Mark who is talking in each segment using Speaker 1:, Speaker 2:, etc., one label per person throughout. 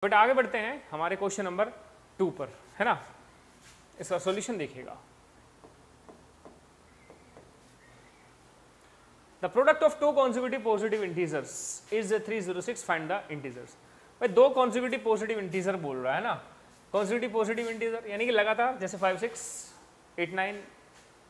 Speaker 1: But आगे बढ़ते हैं हमारे क्वेश्चन नंबर 2 पर, है ना। इसका सॉल्यूशन देखिएगा। The product of two consecutive positive integers is 306, find the integers. भाई दो कॉन्जिक्यूटिव पॉजिटिव इंटीजर बोल रहा है ना, कॉन्जिक्यूटिव पॉजिटिव इंटीजर यानी कि लगातार, जैसे 5, 6, 8, 9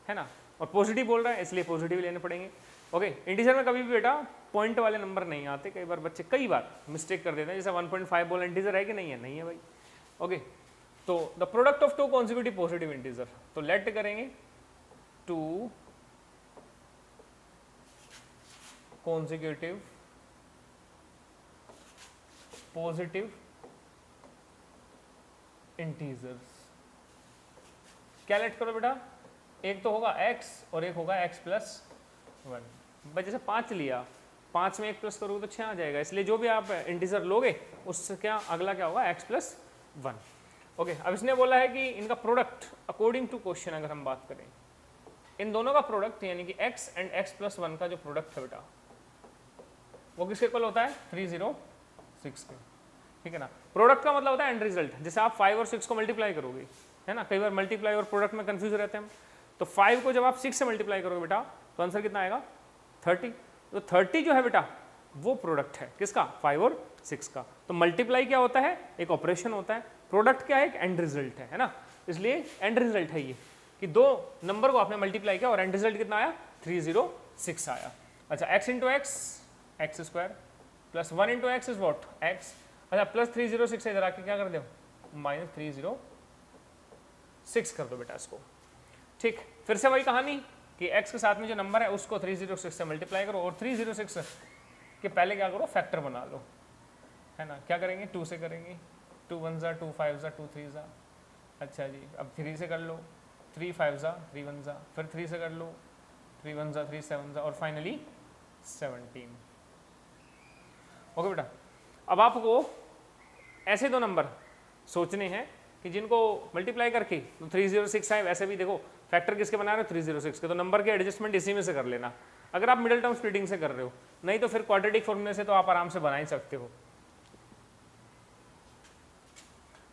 Speaker 1: है ना, और पॉजिटिव बोल रहा है इसलिए पॉजिटिव लेने पड़ेंगे। ओके, इंटीजर में कभी भी बेटा पॉइंट वाले नंबर नहीं आते, कई बार बच्चे कई बार मिस्टेक कर देते हैं, जैसे 1.5 बोला इंटीजर है कि नहीं है, नहीं है भाई। ओके, तो the product of two consecutive positive integer, तो लेट करेंगे टू कॉन्जिक्यूटिव पॉजिटिव इंटीजर्स। क्या लेट करो बेटा, एक तो होगा x और एक होगा x+1। भाई जैसे 5 लिया, 5 में 1 प्लस करोगे तो 6 आ जाएगा, इसलिए जो भी आप इंटीजर लोगे उससे क्या अगला क्या होगा, x+1। ओके, अब इसने बोला है कि इनका प्रोडक्ट अकॉर्डिंग टू क्वेश्चन अगर हम बात करें, इन दोनों का प्रोडक्ट यानी कि x एंड x+1 का जो प्रोडक्ट है बेटा वो किसके इक्वल होता है, 306 के, ठीक है ना। प्रोडक्ट का मतलब होता है एंड रिजल्ट। जैसे आप 5 और 6 को मल्टीप्लाई करोगे, है ना, कई बार मल्टीप्लाई और प्रोडक्ट में कंफ्यूज रहते हैं हम, तो 5 को जब आप 6 से मल्टीप्लाई करोगे बेटा तो आंसर कितना आएगा, 30। तो 30 जो है बेटा वो प्रोडक्ट है किसका, 5 और 6 का। तो मल्टीप्लाई क्या होता है, एक ऑपरेशन होता है, प्रोडक्ट क्या है, एक एंड रिजल्ट है ना, इसलिए एंड रिजल्ट है ये कि दो नंबर को आपने मल्टीप्लाई किया और एंड रिजल्ट कितना आया, 306 आया। अच्छा, x into x x square plus 1 into x is what x. अच्छा, प्लस 306 इधर आके क्या कर दो, -306 कर दो बेटा इसको। ठीक, फिर से वही कहानी कि x के साथ में जो नंबर है उसको 306 से मल्टीप्लाई करो और 306 के पहले क्या करो, फैक्टर बना लो, है ना। क्या करेंगे, 2 से करेंगे, 2 1 ज़ा 2 5 ज़ा 2 3 ज़ा। अच्छा जी, अब 3 से कर लो, 3 5 ज़ा 3 1 ज़ा, फिर 3 से कर लो, 3 1 ज़ा 3 7 ज़ा और फाइनली 17। ओके बेटा, अब आपको ऐसे दो नंबर सोचने हैं कि जिनको मल्टीप्लाई करके तो 306 आए, वैसे भी देखो फैक्टर किसके बना रहे हो, 306 के, तो नंबर के एडजस्टमेंट इसी में से कर लेना अगर आप मिडिल टर्म स्प्लिटिंग से कर रहे हो, नहीं तो फिर क्वाड्रेटिक फॉर्मूले से तो आप आराम से बना ही सकते हो।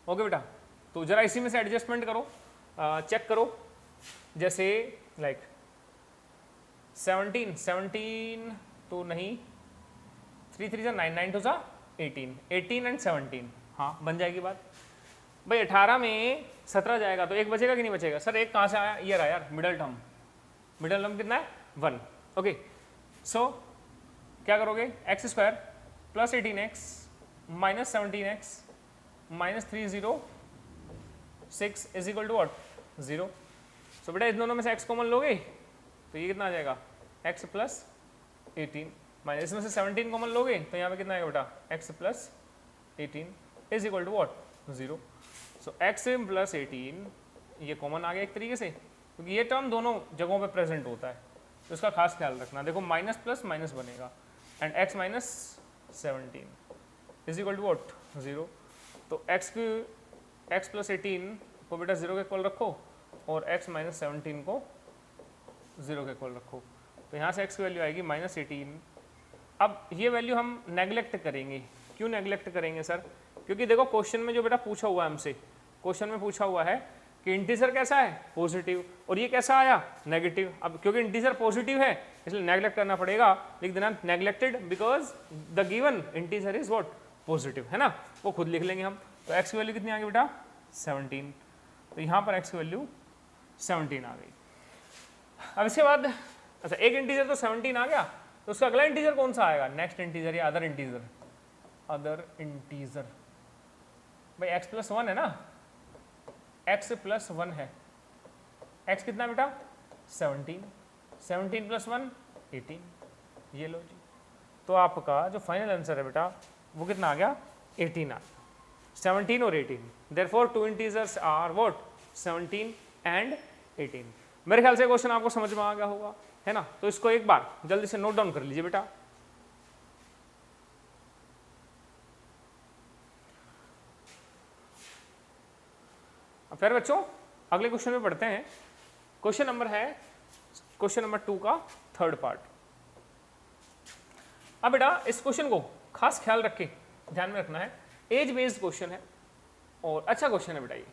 Speaker 1: ओके बेटा, तो जरा इसी में से एडजस्टमेंट करो, चेक करो। जैसे लाइक 17 तो नहीं, 3 3 9 9 2 18 18 एंड 17, हाँ बन जाएगी बात। भाई 18 में 17 जाएगा तो एक बचेगा कि नहीं बचेगा, सर एक कहाँ से आया, ये रहा यार मिडल टर्म। मिडल टर्म कितना है, 1। ओके, सो क्या करोगे, x square plus 18x minus 17x minus 306 is equal to what, 0। So बेटा इन दोनों में से x कॉमन लोगे तो ये कितना आ जाएगा, x प्लस 18, माइनस इसमें से 17 कॉमन लोगे तो यहाँ पे कितना आएगा बेटा, x plus 18 is equal to what, 0। सो x प्लस 18 ये कॉमन आ गया एक तरीके से, क्योंकि ये टर्म दोनों जगहों पे प्रेजेंट होता है, तो इसका खास ख्याल रखना। देखो माइनस प्लस माइनस बनेगा and x minus 17 is equal to what, 0। तो x प्लस 18 को बेटा 0 के इक्वल रखो और x माइनस 17 को 0 के इक्वल रखो, तो यहाँ से x की वैल्यू आएगी -18। अब ये वैल्यू हम नेग्लेक्ट करेंगे, क्यों नेग्लेक्ट करेंगे सर, क्योंकि देखो क्वेश्चन में जो बेटा पूछा हुआ है हमसे, क्वेश्चन में पूछा हुआ है कि इंटीजर कैसा है, पॉजिटिव, और ये कैसा आया, नेगेटिव। अब क्योंकि इंटीजर पॉजिटिव है इसलिए नेग्लेक्ट करना पड़ेगा, लिख देना neglected because the given integer is what, positive, है ना, वो खुद लिख लेंगे हम। तो x की वैल्यू कितनी आ गई बेटा, 17, तो यहाँ पर x की वैल्यू 17 आ गई। अब इसके बाद अच्छा एक इंटीजर तो 17 आ गया, तो उसका अगला इंटीजर कौन सा आएगा, नेक्स्ट इंटीजर या अदर इंटीजर, अदर इंटीजर। भाई x प्लस 1 है ना, x प्लस 1 है, x कितना बेटा 17, 17 प्लस 1 18, ये लो जी। तो आपका जो फाइनल आंसर है बेटा वो कितना आ गया, 18 आ गया, 17 और 18। Therefore two integers are what, 17 and 18। मेरे ख्याल से क्वेश्चन आपको समझ में आ गया होगा, है ना। तो इसको एक बार जल्दी से नोट डाउन कर लीजिए बेटा। फिर बच्चों अगले क्वेश्चन में पढ़ते हैं। क्वेश्चन नंबर है क्वेश्चन नंबर 2 का थर्ड पार्ट। अब बेटा इस क्वेश्चन को खास ख्याल रख के ध्यान में रखना है एज बेस्ड क्वेश्चन है और अच्छा क्वेश्चन है बेटा ये।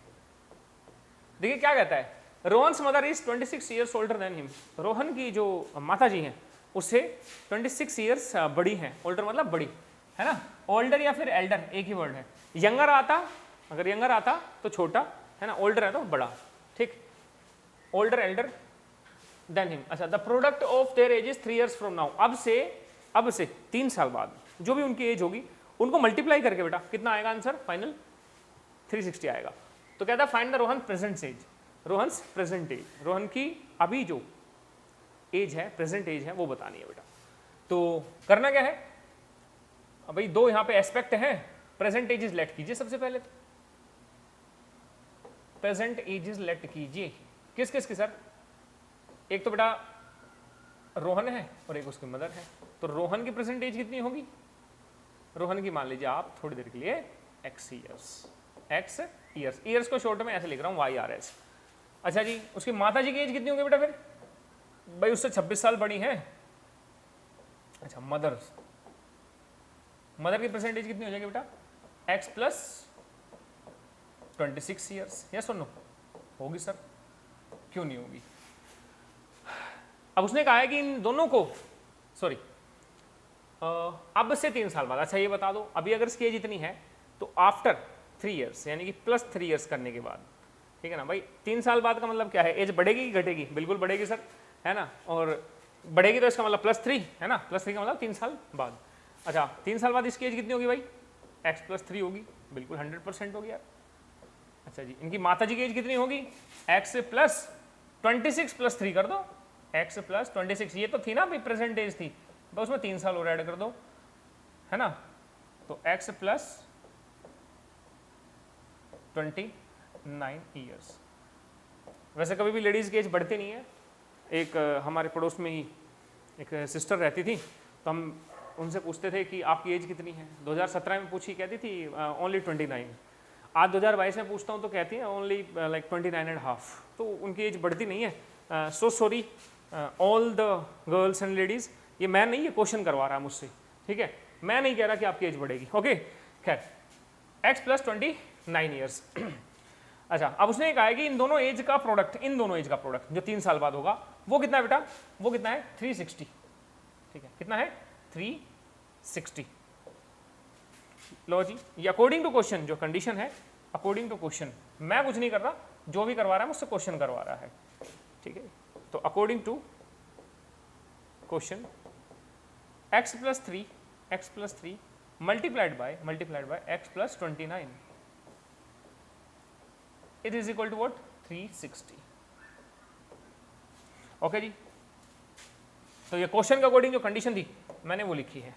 Speaker 1: देखिए क्या कहता है, Rohan's mother is 26 years older than him. Rohan की जो माता जी हैं उससे 26 ईयर्स बड़ी हैं। ओल्डर मतलब बड़ी, है ना। ओल्डर या फिर एल्डर एक ही वर्ड है। यंगर आता, अगर यंगर आता तो छोटा, है ना। ओल्डर है तो बड़ा, ठीक। Older elder than him. अच्छा, the product of their age is 3 years from now. अब से 3 साल बाद जो भी उनकी एज होगी उनको मल्टीप्लाई करके बेटा कितना आएगा आंसर फाइनल, 360 आएगा। तो कहता है find the Rohan present age. Rohan's present age, Rohan की अभी जो एज है, प्रेजेंट एज है, वो बतानी है बेटा। तो करना क्या है, अब भाई दो यहाँ पे एस्पेक्ट है, प्रेजेंट एज इज लेट कीजिए सबसे पहले। तो प्रेजेंट एज इज लेट कीजिए किस किस की सर, एक तो बेटा रोहन है और एक उसकी मदर है। तो रोहन की प्रेजेंट एज कितनी होगी, रोहन की मान लीजिए आप थोड़ी देर के लिए x years, x years, years को शॉर्ट में ऐसे लिख रहा हूँ YRS। अच्छा जी, उसकी माता जी की एज कितनी होगी बेटा फिर, भाई उससे 26 साल बड़ी है। अच्छा, मदर की प्रेजेंट एज कितनी हो जाएगी बेटा, x प्लस 26 ईयर्स। यस और नो, होगी सर, क्यों नहीं होगी। अब उसने कहा है कि इन दोनों को, सॉरी, अब से 3 साल बाद। अच्छा ये बता दो, अभी अगर इसकी एज इतनी है तो आफ्टर 3 ईयर्स यानी कि प्लस 3 ईयर्स करने के बाद, ठीक है ना भाई। 3 साल बाद का मतलब क्या है, एज बढ़ेगी कि घटेगी, बिल्कुल बढ़ेगी सर, है ना। और बढ़ेगी तो इसका मतलब +3 है ना, +3 का मतलब 3 साल बाद। अच्छा 3 साल बाद इसकी एज कितनी होगी भाई, x + 3 होगी, बिल्कुल 100% होगी यार। अच्छा जी, इनकी माता जी की एज कितनी होगी, x + 26 + 3 कर दो, x + 26, ये तो थी ना भाई प्रेजेंट एज थी, तो उसमें 3 साल और ऐड कर दो, है ना। तो x + 29 ईयर्स। वैसे कभी भी लेडीज़ की एज बढ़ती नहीं है। एक हमारे पड़ोस में ही एक सिस्टर रहती थी, तो हम उनसे पूछते थे कि आपकी एज कितनी है। 2017 में पूछी, कहती थी ओनली 29। आज 2022 में पूछता हूँ तो कहती है ओनली लाइक 29.5। तो उनकी एज बढ़ती नहीं है। So sorry all the girls and ladies, ये मैं नहीं, ये क्वेश्चन करवा रहा है मुझसे, ठीक है। मैं नहीं कह रहा कि आपकी एज बढ़ेगी, ओके। खैर x + 29 ईयर्स। अच्छा, अब उसने कहा है कि इन दोनों एज का प्रोडक्ट, इन दोनों एज का प्रोडक्ट जो 3 साल बाद होगा वो कितना है बेटा, वो कितना है 360, ठीक है। कितना है 360। लो जी, ये अकॉर्डिंग टू क्वेश्चन जो कंडीशन है, अकॉर्डिंग टू क्वेश्चन, मैं कुछ नहीं कर रहा, जो भी करवा रहा है मुझसे क्वेश्चन करवा रहा है, ठीक है। तो according to question x + 3 multiplied by x + 29 it is equal to what, 360। Okay जी, तो ये क्वेश्चन के अकॉर्डिंग जो कंडीशन थी मैंने वो लिखी है।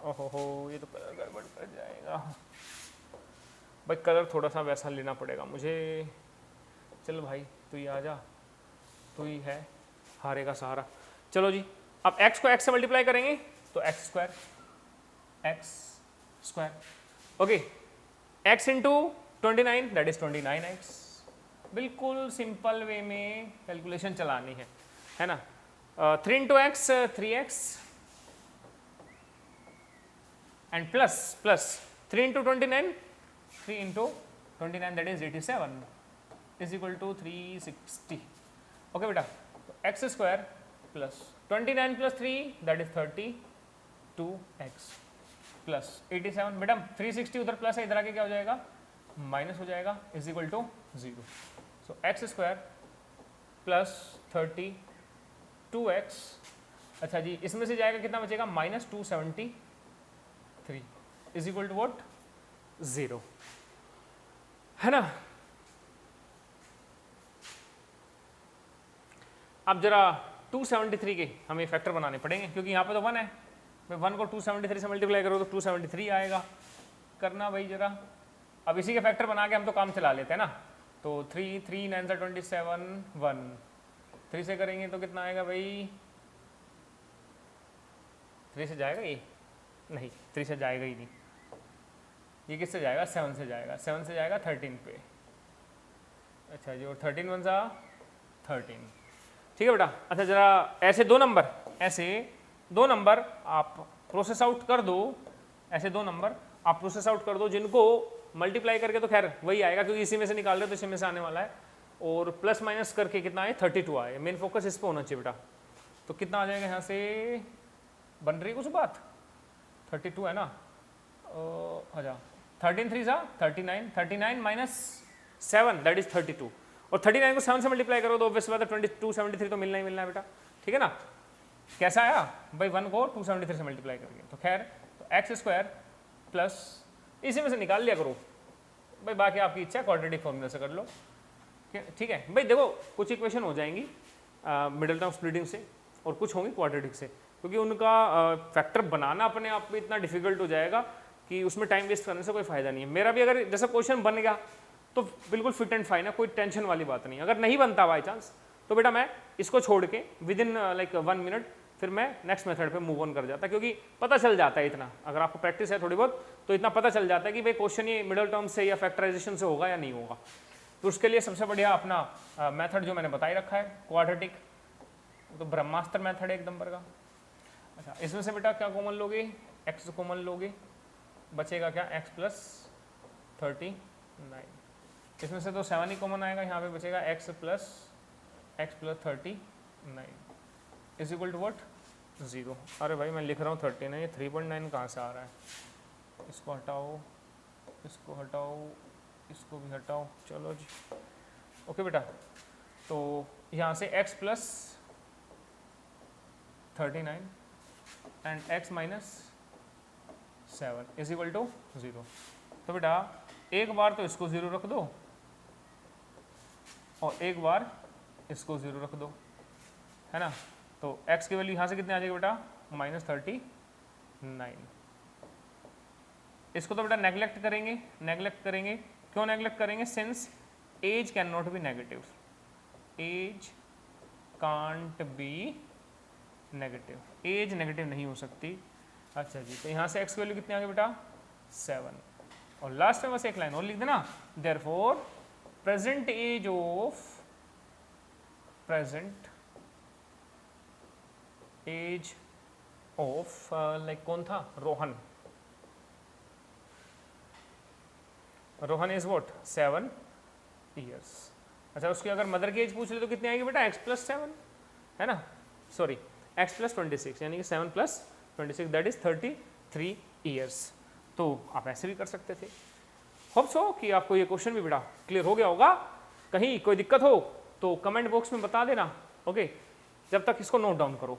Speaker 1: ओहो हो, ये तो कलर गड़बड़ कर जाएगा भाई, कलर थोड़ा सा वैसा लेना पड़ेगा मुझे। चल भाई तू ही आ जा, तू ही है हारे का सहारा। चलो जी, अब x को x से मल्टीप्लाई करेंगे तो x² okay, x × 29 that is 29x। बिल्कुल सिंपल वे में कैलकुलेशन चलानी है ना। 3 × x 3x and plus 3 × 29 3 × 29 that is 87 is equal to 360। Okay बेटा, तो x² plus 29 + 3 that is 32x plus 87। बेटा 360 उधर प्लस है, इधर आके क्या हो जाएगा, माइनस हो जाएगा, is equal to 0। So x² plus 32x। अच्छा जी, इसमें से जाएगा कितना बचेगा, -273 इज इक्वल टू व्हाट, 0, है ना। अब जरा 273 के हमें फैक्टर बनाने पड़ेंगे, क्योंकि यहाँ पे तो 1 है। मैं 1 को 273 से मल्टीप्लाई करो तो 273 आएगा। करना भाई जरा, अब इसी के फैक्टर बना के हम तो काम चला लेते हैं ना। तो 3 3 9 से 27 1 3 से करेंगे तो कितना आएगा भाई, 3 से जाएगा ये, नहीं 3 से जाएगा ही नहीं। ये किससे जाएगा, 7 से जाएगा, 7 से जाएगा 13 पे। अच्छा जी, और 13 1 सा 13, ठीक है बेटा। अच्छा जरा ऐसे दो नंबर आप प्रोसेस आउट कर दो, ऐसे 2 नंबर आप प्रोसेस आउट कर दो, जिनको मल्टीप्लाई करके तो खैर वही आएगा क्योंकि इसी में से निकाल रहे हो तो इसी में से आने वाला है, और प्लस माइनस करके कितना आए 32 आए। मेन फोकस इस पर होना चाहिए बेटा। तो कितना आ जाएगा यहाँ से, बन रही है कुछ बात, 32 है ना, अच्छा 13 3 जा 39, 39 माइनस 7 दैट इज 32, और 39 को 7 से मल्टीप्लाई करो तो ऑब्वियस बात है 2273 तो मिलना ही मिलना है बेटा, ठीक है ना। कैसा आया भाई, 1 को 273 से मल्टीप्लाई करके, तो खैर तो एक्स स्क्वायर प्लस इसी में से निकाल लिया करो भाई, बाकी आपकी इच्छा है क्वाड्रेटिक फॉर्मूला से कर लो, ठीक है भाई। देखो कुछ इक्वेशन हो जाएंगी मिडिल टर्म स्प्लिटिंग से और कुछ होंगी क्वाड्रेटिक से, क्योंकि उनका फैक्टर बनाना अपने आप में इतना डिफिकल्ट हो जाएगा कि उसमें टाइम वेस्ट करने से कोई फायदा नहीं है। मेरा भी अगर जैसा क्वेश्चन बन गया तो बिल्कुल फिट एंड फाइन है, कोई टेंशन वाली बात नहीं। अगर नहीं बनता बाई चांस तो बेटा मैं इसको छोड़ के विद इन लाइक 1 मिनट फिर मैं नेक्स्ट मेथड पे मूव ऑन कर जाता, क्योंकि पता चल जाता है इतना, अगर आपको प्रैक्टिस है थोड़ी बहुत तो इतना पता चल जाता है कि भाई क्वेश्चन ये मिडिल टर्म से या फैक्टराइजेशन से होगा या नहीं होगा। तो उसके लिए सबसे बढ़िया अपना मेथड जो मैंने बताई रखा है क्वाड्रेटिक, तो ब्रह्मास्त्र मेथड है एक नंबर का। अच्छा इसमें से बेटा क्या कॉमन लोगे, एक्स कॉमन लोगे, बचेगा क्या एक्स प्लस 39, इसमें से तो 7 ही कॉमन आएगा, यहाँ पे बचेगा x plus 39 is equal to what 0। अरे भाई मैं लिख रहा हूँ 39, ये 3.9 कहाँ से आ रहा है, इसको हटाओ, इसको हटाओ, इसको भी हटाओ, चलो जी ओके बेटा। तो यहाँ से x plus 39 and x minus 7 is equal to 0। तो बेटा एक बार तो इसको 0 रख दो और एक बार इसको 0 रख दो, है ना। तो x की वैल्यू यहाँ से कितने आ जाएगी बेटा -39। इसको तो बेटा नेग्लेक्ट करेंगे, क्यों नेग्लेक्ट करेंगे, since age cannot be negative, age can't be negative, age negative नहीं हो सकती। अच्छा जी, तो यहाँ से x की वैल्यू कितनी आ गई बेटा 7, और लास्ट में बस एक लाइन और लिख देना, therefore present age of like कौन था, रोहन इज व्हाट 7 ईयर्स। अच्छा उसकी अगर मदर की एज पूछ ले तो कितनी आएगी बेटा x प्लस 7, है ना, सॉरी x प्लस 26, यानी कि 7 प्लस 26 दैट इज 33 ईयर्स। तो आप ऐसे भी कर सकते थे। होप सो कि आपको ये क्वेश्चन भी बेटा क्लियर हो गया होगा। कहीं कोई दिक्कत हो तो कमेंट बॉक्स में बता देना, ओके। जब तक इसको नोट डाउन करो।